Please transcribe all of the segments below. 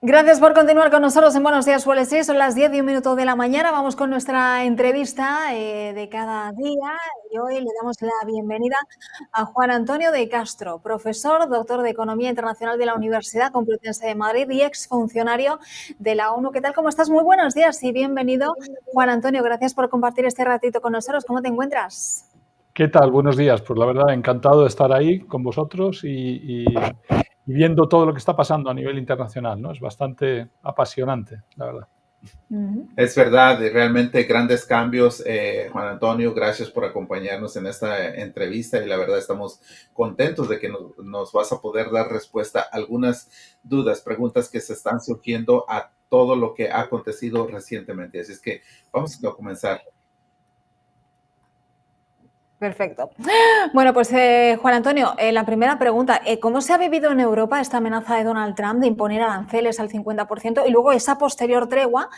Gracias por continuar con nosotros en Buenos Días Wall Street. Son las 10:01 de la mañana. Vamos con nuestra entrevista de cada día y hoy le damos la bienvenida a Juan Antonio de Castro, profesor, doctor de Economía Internacional de la Universidad Complutense de Madrid y exfuncionario de la ONU. ¿Qué tal? ¿Cómo estás? Muy buenos días y bienvenido, Juan Antonio. Gracias por compartir este ratito con nosotros. ¿Cómo te encuentras? ¿Qué tal? Buenos días. Pues la verdad, encantado de estar ahí con vosotros y viendo todo lo que está pasando a nivel internacional, ¿no? Es bastante apasionante, la verdad. Es verdad, realmente grandes cambios. Juan Antonio, gracias por acompañarnos en esta entrevista y la verdad estamos contentos de que nos vas a poder dar respuesta a algunas dudas, preguntas que se están surgiendo a todo lo que ha acontecido recientemente. Así es que vamos a comenzar. Perfecto. Bueno, pues Juan Antonio, la primera pregunta, ¿cómo se ha vivido en Europa esta amenaza de Donald Trump de imponer aranceles al 50% y luego esa posterior tregua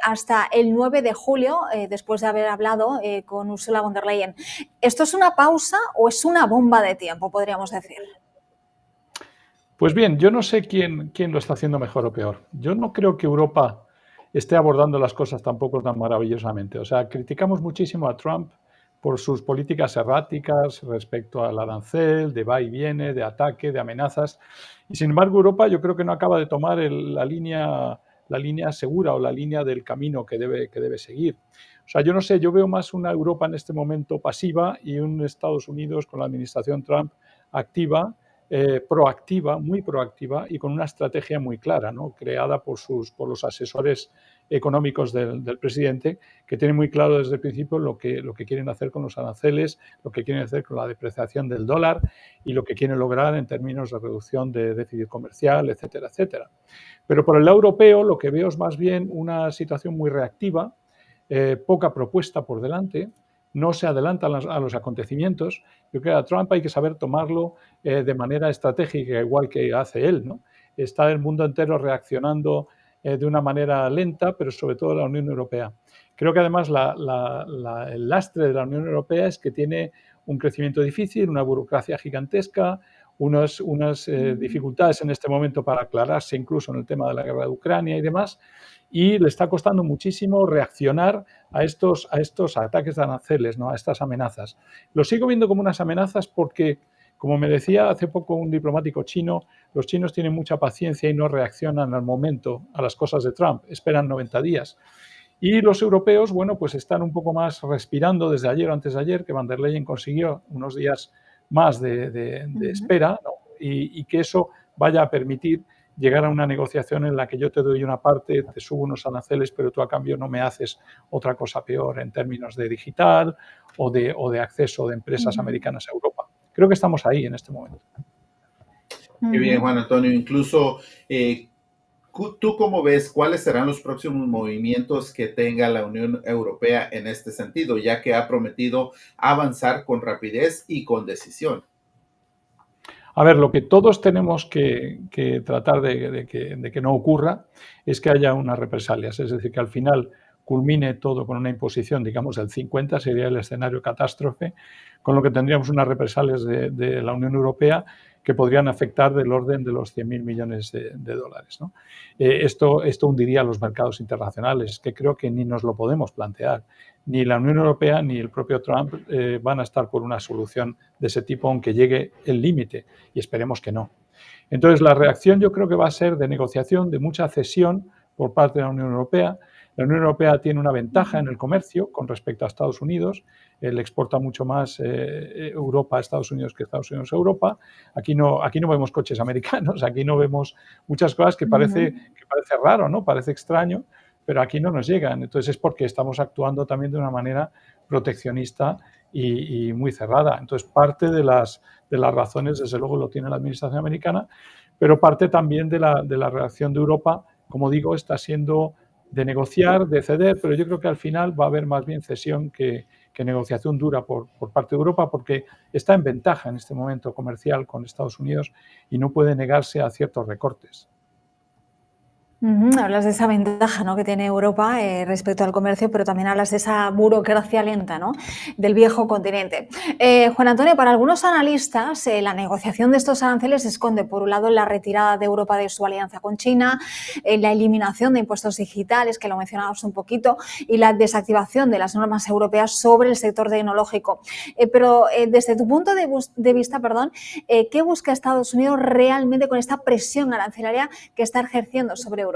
hasta el 9 de julio, después de haber hablado con Ursula von der Leyen? ¿Esto es una pausa o es una bomba de tiempo, podríamos decir? Pues bien, yo no sé quién lo está haciendo mejor o peor. Yo no creo que Europa esté abordando las cosas tampoco tan maravillosamente. O sea, criticamos muchísimo a Trump por sus políticas erráticas respecto al arancel, de va y viene, de ataque, de amenazas. Y sin embargo, Europa yo creo que no acaba de tomar la línea segura o la línea del camino que debe seguir. O sea, yo no sé, yo veo más una Europa en este momento pasiva y un Estados Unidos con la administración Trump activa, proactiva, muy proactiva y con una estrategia muy clara, ¿no? Creada por los asesores económicos del presidente, que tienen muy claro desde el principio lo que quieren hacer con los aranceles, lo que quieren hacer con la depreciación del dólar y lo que quieren lograr en términos de reducción de déficit comercial, etcétera, etcétera. Pero por el lado europeo lo que veo es más bien una situación muy reactiva, poca propuesta por delante, no se adelantan a los acontecimientos. Yo creo que a Trump hay que saber tomarlo de manera estratégica, igual que hace él, ¿no? Está el mundo entero reaccionando de una manera lenta, pero sobre todo la Unión Europea. Creo que además el lastre de la Unión Europea es que tiene un crecimiento difícil, una burocracia gigantesca, unas dificultades en este momento para aclararse incluso en el tema de la guerra de Ucrania y demás, y le está costando muchísimo reaccionar a estos ataques de aranceles, ¿no? A estas amenazas. Lo sigo viendo como unas amenazas porque, como me decía hace poco un diplomático chino, los chinos tienen mucha paciencia y no reaccionan al momento a las cosas de Trump, esperan 90 días. Y los europeos, bueno, pues están un poco más respirando desde ayer o antes de ayer, que Van der Leyen consiguió unos días más de espera, ¿no? Y que eso vaya a permitir llegar a una negociación en la que yo te doy una parte, te subo unos aranceles, pero tú a cambio no me haces otra cosa peor en términos de digital o de acceso de empresas americanas a Europa. Creo que estamos ahí en este momento. Qué bien, Juan Antonio. Incluso, ¿tú cómo ves cuáles serán los próximos movimientos que tenga la Unión Europea en este sentido, ya que ha prometido avanzar con rapidez y con decisión? A ver, lo que todos tenemos que tratar de que no ocurra es que haya unas represalias, es decir, que al final culmine todo con una imposición, digamos, del 50, sería el escenario catástrofe, con lo que tendríamos unas represalias de la Unión Europea que podrían afectar del orden de los 100.000 millones de dólares, ¿no? Esto hundiría los mercados internacionales, que creo que ni nos lo podemos plantear. Ni la Unión Europea ni el propio Trump van a estar por una solución de ese tipo, aunque llegue el límite, y esperemos que no. Entonces, la reacción yo creo que va a ser de negociación, de mucha cesión por parte de la Unión Europea. La Unión Europea tiene una ventaja en el comercio con respecto a Estados Unidos. Él exporta mucho más Europa a Estados Unidos que Estados Unidos a Europa. Aquí no vemos coches americanos, aquí no vemos muchas cosas que parece raro, ¿no? Parece extraño, pero aquí no nos llegan. Entonces es porque estamos actuando también de una manera proteccionista y muy cerrada. Entonces parte de las razones, desde luego, lo tiene la administración americana, pero parte también de la reacción de Europa, como digo, está siendo de negociar, de ceder, pero yo creo que al final va a haber más bien cesión que negociación dura por parte de Europa, porque está en ventaja en este momento comercial con Estados Unidos y no puede negarse a ciertos recortes. Hablas de esa ventaja, ¿no?, que tiene Europa respecto al comercio, pero también hablas de esa burocracia lenta, ¿no?, del viejo continente. Juan Antonio, para algunos analistas, la negociación de estos aranceles esconde, por un lado, la retirada de Europa de su alianza con China, la eliminación de impuestos digitales, que lo mencionábamos un poquito, y la desactivación de las normas europeas sobre el sector tecnológico. Pero desde tu punto de vista, ¿qué busca Estados Unidos realmente con esta presión arancelaria que está ejerciendo sobre Europa?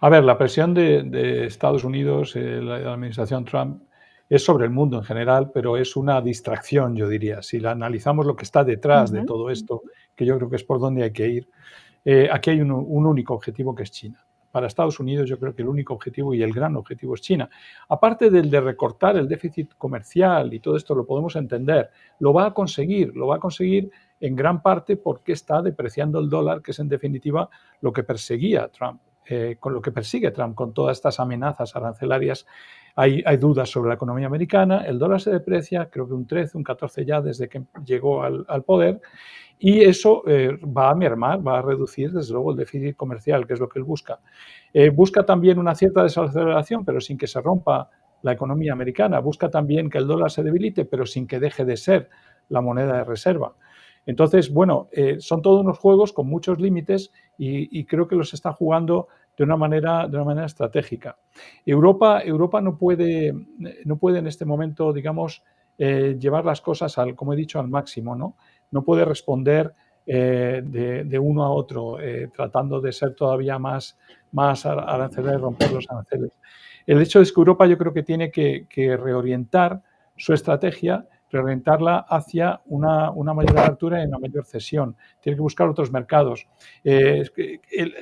A ver, la presión de Estados Unidos, la administración Trump, es sobre el mundo en general, pero es una distracción, yo diría. Si la analizamos lo que está detrás de Ujú. todo esto, que yo creo que es por donde hay que ir, aquí hay un único objetivo, que es China. Para Estados Unidos, yo creo que el único objetivo y el gran objetivo es China. Aparte del de recortar el déficit comercial y todo esto lo podemos entender, lo va a conseguir en gran parte porque está depreciando el dólar, que es en definitiva lo que perseguía Trump. Con lo que persigue Trump, con todas estas amenazas arancelarias, hay dudas sobre la economía americana, el dólar se deprecia, creo que un 13, un 14 ya desde que llegó al poder, y eso va a mermar, va a reducir desde luego el déficit comercial, que es lo que él busca. Busca también una cierta desaceleración, pero sin que se rompa la economía americana. Busca también que el dólar se debilite, pero sin que deje de ser la moneda de reserva. Entonces, bueno, son todos unos juegos con muchos límites y creo que los está jugando de una manera estratégica. Europa no puede en este momento, digamos, llevar las cosas, como he dicho, al máximo, ¿no? No puede responder de uno a otro, tratando de ser todavía más aranceles, romper los aranceles. El hecho es que Europa, yo creo que tiene que reorientar su estrategia, reorientarla hacia una mayor apertura y una mayor cesión. Tiene que buscar otros mercados.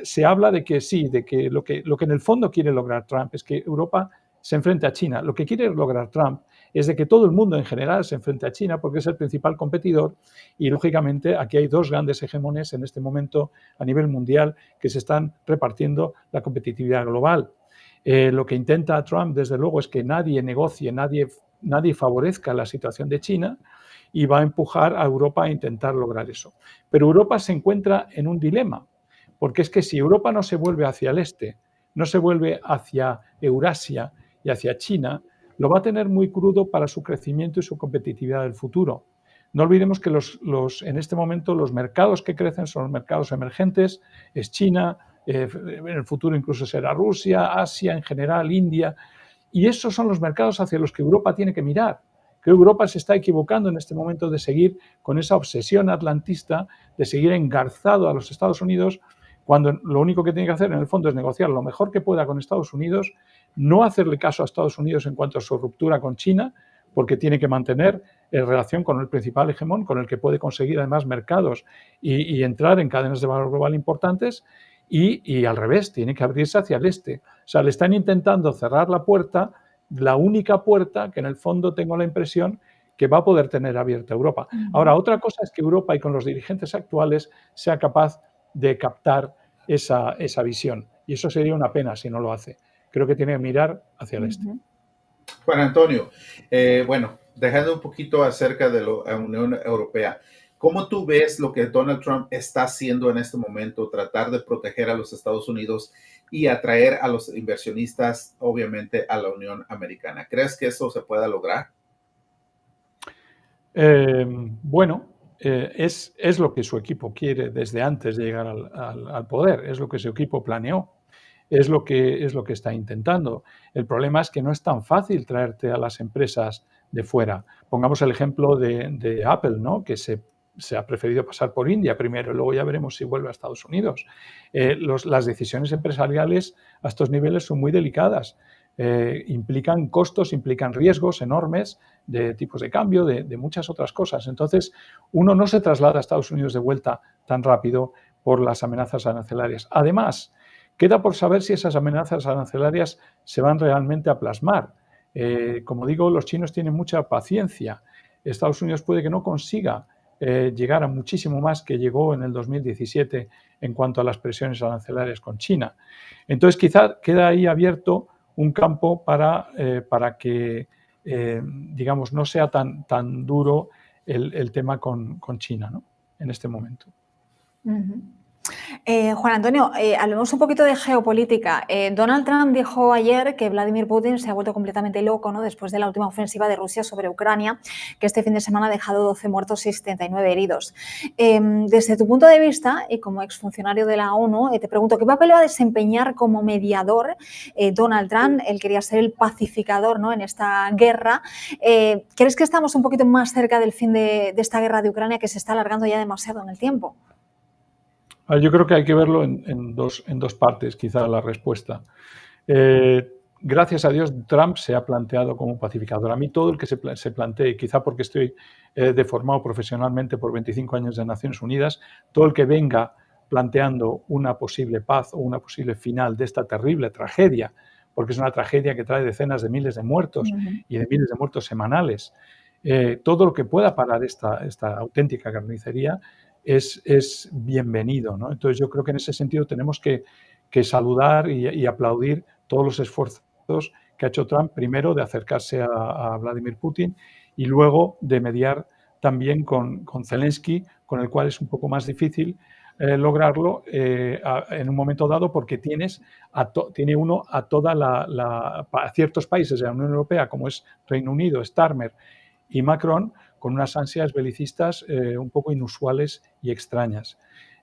Se habla de que sí, de que lo que en el fondo quiere lograr Trump es que Europa se enfrente a China. Lo que quiere lograr Trump es de que todo el mundo en general se enfrente a China, porque es el principal competidor y, lógicamente, aquí hay dos grandes hegemones en este momento a nivel mundial que se están repartiendo la competitividad global. Lo que intenta Trump, desde luego, es que nadie negocie, nadie favorezca la situación de China, y va a empujar a Europa a intentar lograr eso. Pero Europa se encuentra en un dilema, porque es que si Europa no se vuelve hacia el este, no se vuelve hacia Eurasia y hacia China, lo va a tener muy crudo para su crecimiento y su competitividad del futuro. No olvidemos que en este momento los mercados que crecen son los mercados emergentes, es China, en el futuro incluso será Rusia, Asia en general, India, y esos son los mercados hacia los que Europa tiene que mirar. Creo que Europa se está equivocando en este momento de seguir con esa obsesión atlantista, de seguir engarzado a los Estados Unidos, cuando lo único que tiene que hacer en el fondo es negociar lo mejor que pueda con Estados Unidos, no hacerle caso a Estados Unidos en cuanto a su ruptura con China, porque tiene que mantener relación con el principal hegemón, con el que puede conseguir además mercados y entrar en cadenas de valor global importantes, y al revés, tiene que abrirse hacia el este. O sea, le están intentando cerrar la puerta, la única puerta que en el fondo tengo la impresión que va a poder tener abierta Europa. Ahora, otra cosa es que Europa, y con los dirigentes actuales, sea capaz de captar esa visión. Y eso sería una pena si no lo hace. Creo que tiene que mirar hacia el este. Juan Antonio, bueno, dejando un poquito acerca de la Unión Europea, ¿cómo tú ves lo que Donald Trump está haciendo en este momento, tratar de proteger a los Estados Unidos y atraer a los inversionistas, obviamente, a la Unión Americana? ¿Crees que eso se pueda lograr? Bueno, es lo que su equipo quiere desde antes de llegar al poder, es lo que su equipo planeó, es lo que está intentando. El problema es que no es tan fácil traerte a las empresas de fuera. Pongamos el ejemplo de Apple, ¿no? Que se ha preferido pasar por India primero, luego ya veremos si vuelve a Estados Unidos. Las decisiones empresariales a estos niveles son muy delicadas. Implican costos, implican riesgos enormes de tipos de cambio, de muchas otras cosas. Entonces, uno no se traslada a Estados Unidos de vuelta tan rápido por las amenazas arancelarias. Además, queda por saber si esas amenazas arancelarias se van realmente a plasmar. Como digo, los chinos tienen mucha paciencia. Estados Unidos puede que no consiga llegar a muchísimo más que llegó en el 2017 en cuanto a las presiones arancelarias con China. Entonces, quizá queda ahí abierto un campo para que, digamos, no sea tan duro el tema con China, ¿no? En este momento. Juan Antonio, hablemos un poquito de geopolítica. Donald Trump dijo ayer que Vladimir Putin se ha vuelto completamente loco, ¿no?, después de la última ofensiva de Rusia sobre Ucrania, que este fin de semana ha dejado 12 muertos y 79 heridos. Desde tu punto de vista y como exfuncionario de la ONU, te pregunto, ¿qué papel va a desempeñar como mediador Donald Trump? Él quería ser el pacificador, ¿no?, en esta guerra. ¿Crees que estamos un poquito más cerca del fin de esta guerra de Ucrania, que se está alargando ya demasiado en el tiempo? Yo creo que hay que verlo en dos partes, quizá la respuesta. Gracias a Dios, Trump se ha planteado como un pacificador. A mí todo el que se plantee, quizá porque estoy deformado profesionalmente por 25 años de Naciones Unidas, todo el que venga planteando una posible paz o una posible final de esta terrible tragedia, porque es una tragedia que trae decenas de miles de muertos y de miles de muertos semanales, todo lo que pueda parar esta auténtica carnicería es bienvenido, ¿no? Entonces yo creo que en ese sentido tenemos que saludar y aplaudir todos los esfuerzos que ha hecho Trump, primero de acercarse a Vladimir Putin y luego de mediar también con Zelensky, con el cual es un poco más difícil lograrlo en un momento dado, porque tiene uno a a ciertos países de la Unión Europea, como es Reino Unido, Starmer y Macron, con unas ansias belicistas un poco inusuales y extrañas.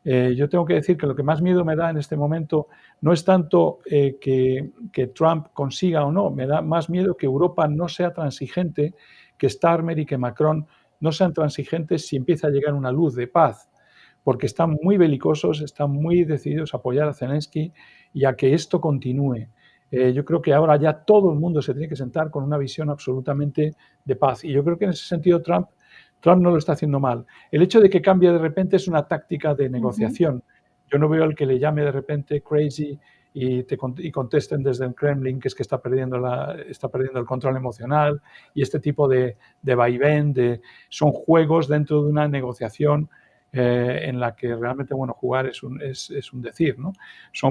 Yo tengo que decir que lo que más miedo me da en este momento no es tanto que Trump consiga o no, me da más miedo que Europa no sea transigente, que Starmer y que Macron no sean transigentes si empieza a llegar una luz de paz, porque están muy belicosos, están muy decididos a apoyar a Zelensky y a que esto continúe. Yo creo que ahora ya todo el mundo se tiene que sentar con una visión absolutamente de paz. Y yo creo que en ese sentido Trump no lo está haciendo mal. El hecho de que cambie de repente es una táctica de negociación. Yo no veo al que le llame de repente crazy y contesten desde el Kremlin que es que está perdiendo el control emocional y este tipo de vaivén, son juegos dentro de una negociación en la que realmente, bueno, jugar es un decir, ¿no?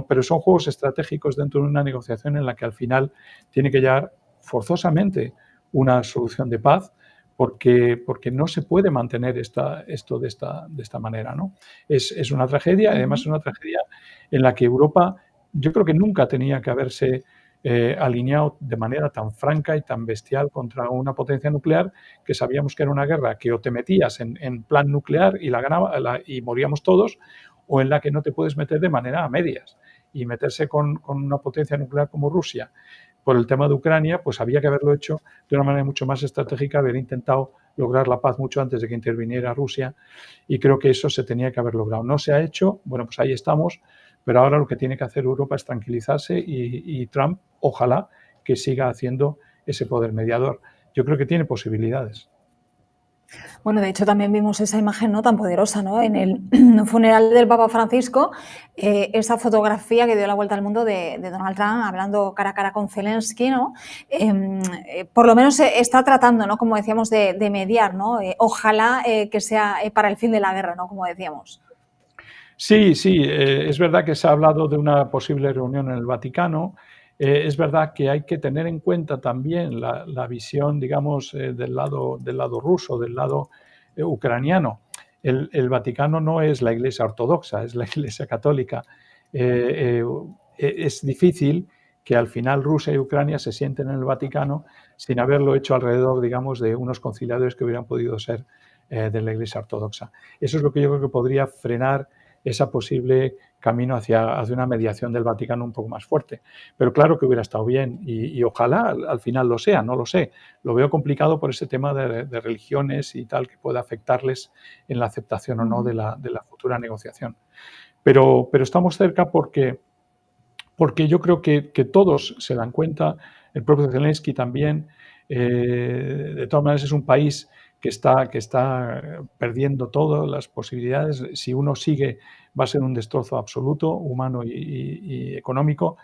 Pero son juegos estratégicos dentro de una negociación en la que al final tiene que llegar forzosamente una solución de paz, porque no se puede mantener esto de esta manera, ¿no? Es una tragedia, además es una tragedia en la que Europa, yo creo que nunca tenía que haberse alineado de manera tan franca y tan bestial contra una potencia nuclear, que sabíamos que era una guerra que o te metías en plan nuclear y y moríamos todos, o en la que no te puedes meter de manera a medias. Y meterse con una potencia nuclear como Rusia por el tema de Ucrania, pues había que haberlo hecho de una manera mucho más estratégica, haber intentado lograr la paz mucho antes de que interviniera Rusia, y creo que eso se tenía que haber logrado. No se ha hecho, bueno, pues ahí estamos, pero ahora lo que tiene que hacer Europa es tranquilizarse y Trump, ojalá, que siga haciendo ese poder mediador. Yo creo que tiene posibilidades. Bueno, de hecho también vimos esa imagen, ¿no?, tan poderosa, ¿no?, en el funeral del Papa Francisco, esa fotografía que dio la vuelta al mundo de Donald Trump hablando cara a cara con Zelensky, ¿no? Por lo menos está tratando, ¿no?, como decíamos, de mediar, ¿no? Ojalá que sea para el fin de la guerra, ¿no?, como decíamos. Sí, es verdad que se ha hablado de una posible reunión en el Vaticano. Es verdad que hay que tener en cuenta también la visión, digamos, del lado ruso, del lado ucraniano. El Vaticano no es la Iglesia ortodoxa, es la Iglesia católica. Es difícil que al final Rusia y Ucrania se sienten en el Vaticano sin haberlo hecho alrededor, digamos, de unos conciliadores que hubieran podido ser de la Iglesia ortodoxa. Eso es lo que yo creo que podría frenar ese posible camino hacia una mediación del Vaticano un poco más fuerte. Pero claro que hubiera estado bien y ojalá al final lo sea, no lo sé. Lo veo complicado por ese tema de religiones y tal, que pueda afectarles en la aceptación o no de la futura negociación. Pero estamos cerca porque yo creo que todos se dan cuenta, el propio Zelensky también. De todas maneras es un país que está perdiendo todas las posibilidades. Si uno sigue, va a ser un destrozo absoluto, humano y económico.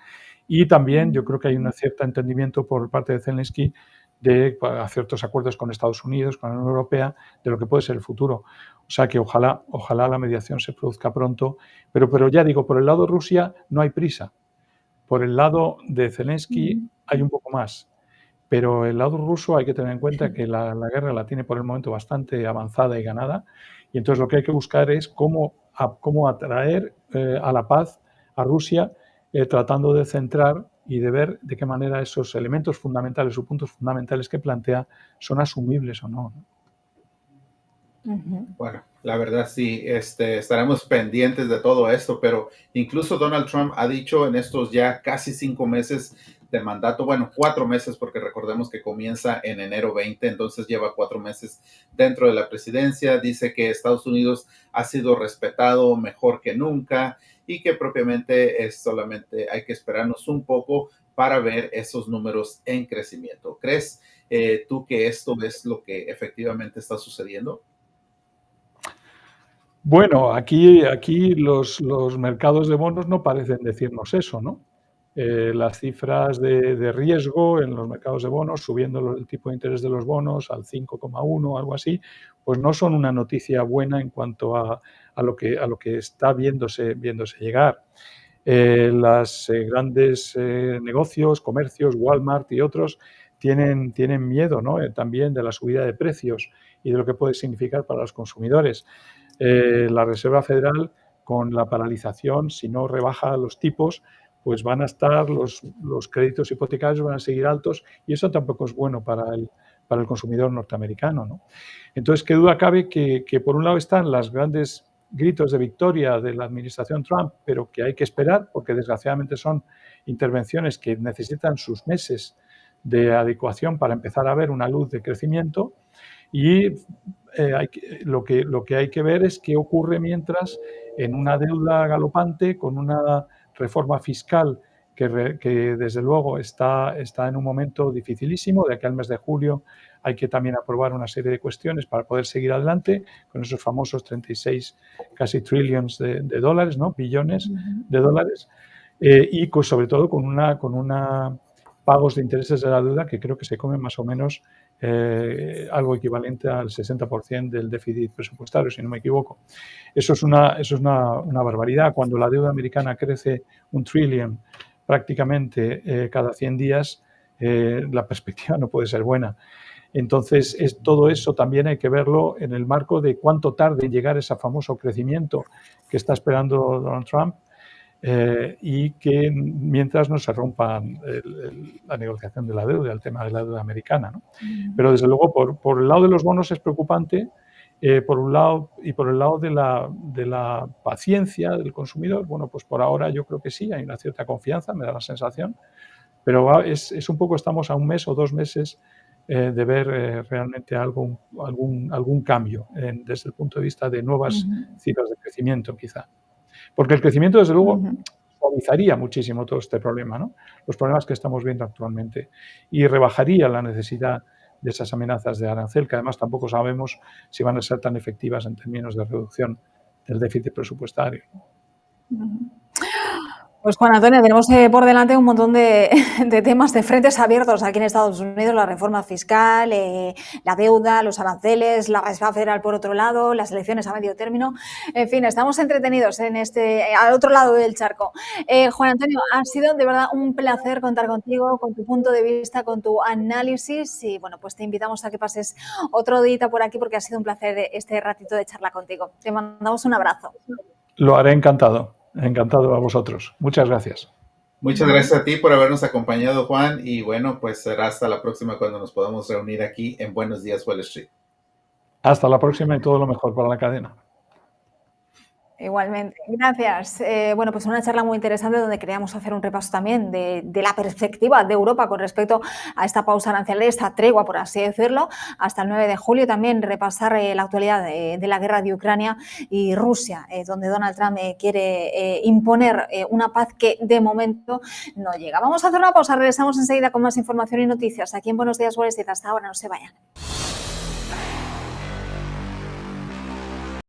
Y también yo creo que hay un cierto entendimiento por parte de Zelensky de ciertos acuerdos con Estados Unidos, con la Unión Europea, de lo que puede ser el futuro. O sea que ojalá la mediación se produzca pronto. Pero ya digo, por el lado de Rusia no hay prisa. Por el lado de Zelensky hay un poco más. Pero el lado ruso hay que tener en cuenta que la guerra la tiene por el momento bastante avanzada y ganada, y entonces lo que hay que buscar es cómo cómo atraer a la paz a Rusia, tratando de centrar y de ver de qué manera esos elementos fundamentales o puntos fundamentales que plantea son asumibles o no. Bueno, la verdad sí, estaremos pendientes de todo esto, pero incluso Donald Trump ha dicho en estos ya casi 5 meses de mandato, bueno, 4 meses, porque recordemos que comienza en enero 20, entonces lleva 4 meses dentro de la presidencia, dice que Estados Unidos ha sido respetado mejor que nunca y que propiamente es solamente hay que esperarnos un poco para ver esos números en crecimiento. ¿Crees tú que esto es lo que efectivamente está sucediendo? Bueno, aquí los mercados de bonos no parecen decirnos eso, ¿no? Las cifras de riesgo en los mercados de bonos, subiendo el tipo de interés de los bonos al 5,1, algo así, pues no son una noticia buena en cuanto a lo que está viéndose llegar. Los grandes negocios, comercios, Walmart y otros, tienen miedo, ¿no? También de la subida de precios y de lo que puede significar para los consumidores. La Reserva Federal, con la paralización, si no rebaja los tipos, pues van a estar, los créditos hipotecarios van a seguir altos y eso tampoco es bueno para el consumidor norteamericano, ¿no? Entonces, qué duda cabe que por un lado están los grandes gritos de victoria de la administración Trump, pero que hay que esperar porque desgraciadamente son intervenciones que necesitan sus meses de adecuación para empezar a ver una luz de crecimiento. Y lo que hay que ver es qué ocurre mientras en una deuda galopante, con una reforma fiscal que desde luego está en un momento dificilísimo. De aquí al mes de julio hay que también aprobar una serie de cuestiones para poder seguir adelante con esos famosos 36 casi trillions de dólares, ¿no? Billones de dólares. Y sobre todo con una pagos de intereses de la deuda que creo que se comen más o menos algo equivalente al 60% del déficit presupuestario, si no me equivoco. Eso es una barbaridad. Cuando la deuda americana crece 1 trillón prácticamente cada 100 días, la perspectiva no puede ser buena. Entonces, todo eso también hay que verlo en el marco de cuánto tarde en llegar ese famoso crecimiento que está esperando Donald Trump, y que mientras no se rompa la negociación de la deuda, el tema de la deuda americana, ¿no? Pero desde luego por el lado de los bonos es preocupante, por un lado, y por el lado de la paciencia del consumidor, bueno, pues por ahora yo creo que sí, hay una cierta confianza, me da la sensación, pero es un poco, estamos a 1 mes o 2 meses de ver realmente algún cambio desde el punto de vista de nuevas cifras de crecimiento, quizá. Porque el crecimiento, desde luego, suavizaría muchísimo todo este problema, ¿no? Los problemas que estamos viendo actualmente, y rebajaría la necesidad de esas amenazas de arancel, que además tampoco sabemos si van a ser tan efectivas en términos de reducción del déficit presupuestario. Pues Juan Antonio, tenemos por delante un montón de temas, de frentes abiertos aquí en Estados Unidos: la reforma fiscal, la deuda, los aranceles, la Reserva Federal por otro lado, las elecciones a medio término. En fin, estamos entretenidos al otro lado del charco. Juan Antonio, ha sido de verdad un placer contar contigo, con tu punto de vista, con tu análisis, y bueno, pues te invitamos a que pases otro día por aquí porque ha sido un placer este ratito de charla contigo. Te mandamos un abrazo. Lo haré encantado. Encantado a vosotros. Muchas gracias. Muchas gracias a ti por habernos acompañado, Juan. Y bueno, pues será hasta la próxima cuando nos podamos reunir aquí en Buenos Días, Wall Street. Hasta la próxima y todo lo mejor para la cadena. Igualmente, gracias. Bueno, pues una charla muy interesante donde queríamos hacer un repaso también de la perspectiva de Europa con respecto a esta pausa arancelaria, esta tregua, por así decirlo, hasta el 9 de julio. También repasar la actualidad de la guerra de Ucrania y Rusia, donde Donald Trump quiere imponer una paz que de momento no llega. Vamos a hacer una pausa, regresamos enseguida con más información y noticias aquí en Buenos Días, Wall Street. Hasta ahora, no se vayan.